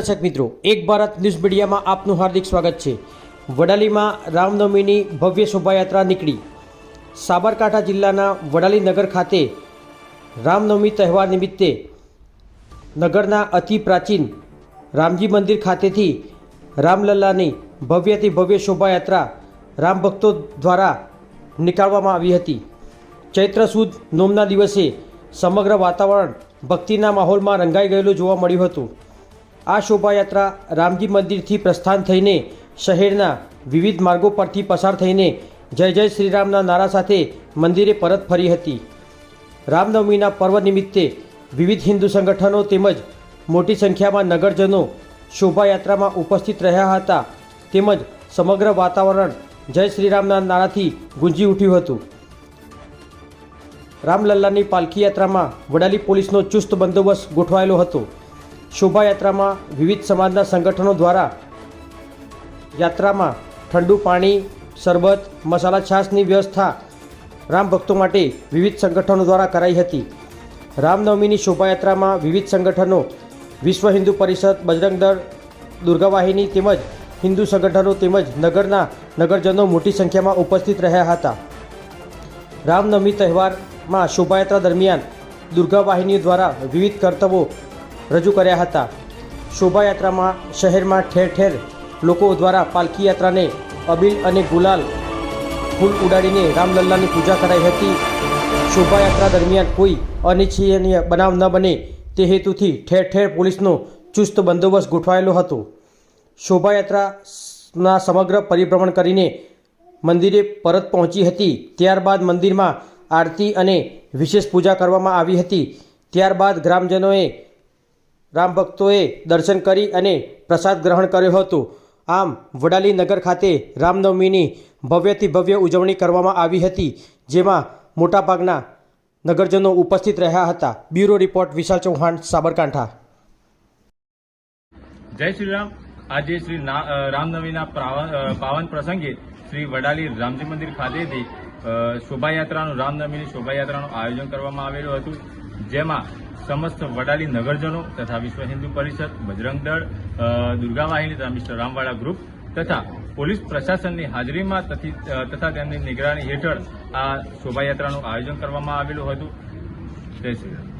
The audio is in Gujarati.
દર્શક મિત્રો, એક ભારત ન્યૂઝ મીડિયામાં આપનું હાર્દિક સ્વાગત છે। વડાલીમાં રામનવમીની ભવ્ય શોભાયાત્રા નીકળી। સાબરકાંઠા જિલ્લાના વડાલી નગર ખાતે રામનવમી તહેવાર નિમિત્તે નગરના અતિ પ્રાચીન રામજી મંદિર ખાતેથી રામલલ્લાની ભવ્યથી ભવ્ય શોભાયાત્રા રામ ભક્તો દ્વારા નીકાળવામાં આવી હતી। ચૈત્ર સુદ નોમના દિવસે સમગ્ર વાતાવરણ ભક્તિના માહોલમાં રંગાઈ ગયેલું જોવા મળ્યું હતું। આ શોભાયાત્રા રામજી મંદિરથી પ્રસ્થાન થઈને શહેરના વિવિધ માર્ગો પરથી પસાર થઈને જય જય શ્રીરામના નારા સાથે મંદિરે પરત ફરી હતી। રામનવમીના પર્વ નિમિત્તે વિવિધ હિન્દુ સંગઠનો તેમજ મોટી સંખ્યામાં નગરજનો શોભાયાત્રામાં ઉપસ્થિત રહ્યા હતા તેમજ સમગ્ર વાતાવરણ જય શ્રીરામના નારાથી ગુંજી ઉઠ્યું હતું। રામલલ્લાની પાલખી યાત્રામાં વડાલી પોલીસનો ચુસ્ત બંદોબસ્ત ગોઠવાયેલો હતો। શોભાયાત્રામાં વિવિધ સમાજના સંગઠનો દ્વારા યાત્રામાં ઠંડુ પાણી, શરબત, મસાલા છાશની વ્યવસ્થા રામ ભક્તો માટે વિવિધ સંગઠનો દ્વારા કરાઈ હતી। રામનવમીની શોભાયાત્રામાં વિવિધ સંગઠનો વિશ્વ હિન્દુ પરિષદ, બજરંગ દળ, દુર્ગા વાહિની તેમજ હિન્દુ સંગઠનો તેમજ નગરના નગરજનો મોટી સંખ્યામાં ઉપસ્થિત રહ્યા હતા। રામનવમી તહેવારમાં શોભાયાત્રા દરમિયાન દુર્ગા વાહિનીઓ દ્વારા વિવિધ કરતબો રજૂ કર્યા હતા। શોભાયાત્રામાં શહેરમાં ઠેર ઠેર લોકો દ્વારા પાલખી યાત્રાને અબીલ અને ગુલાલ ફૂલ ઉડાડીને રામલલ્લાની પૂજા કરાઈ હતી। શોભાયાત્રા દરમિયાન કોઈ અનિચ્છનીય બનાવ ન બને તે હેતુથી ઠેર ઠેર પોલીસનો ચુસ્ત બંદોબસ્ત ગોઠવાયેલો હતો। શોભાયાત્રાના સમગ્ર પરિભ્રમણ કરીને મંદિરે પરત પહોંચી હતી। ત્યારબાદ મંદિરમાં આરતી અને વિશેષ પૂજા કરવામાં આવી હતી। ત્યારબાદ ગ્રામજનોએ રામ ભક્તોએ દર્શન કરી અને પ્રસાદ ગ્રહણ કર્યો હતો। આમ વડાલી નગર ખાતે રામનવમીની ભવ્યથી ભવ્ય ઉજવણી કરવામાં આવી હતી, જેમાં મોટાભાગના નગરજનો ઉપસ્થિત રહ્યા હતા। બ્યુરો રિપોર્ટ વિશાલ ચૌહાણ, સાબરકાંઠા। જય શ્રી રામ। આજે શ્રી રામનવમીના પાવન પ્રસંગે શ્રી વડાલી રામજી મંદિર ખાતેથી શોભાયાત્રાનું રામનવમીની શોભાયાત્રાનું આયોજન કરવામાં આવેલું હતું, જેમાં સમસ્ત વડાલી નગરજનો તથા વિશ્વ હિન્દુ પરિષદ, બજરંગ દળ, દુર્ગા વાહિની તથા મિસ્ટર રામવાડા ગ્રુપ તથા પોલીસ પ્રશાસનની હાજરીમાં તથા તેમની નિગરાની હેઠળ આ શોભાયાત્રાનું આયોજન કરવામાં આવેલું હતું। જય શ્રી રામ।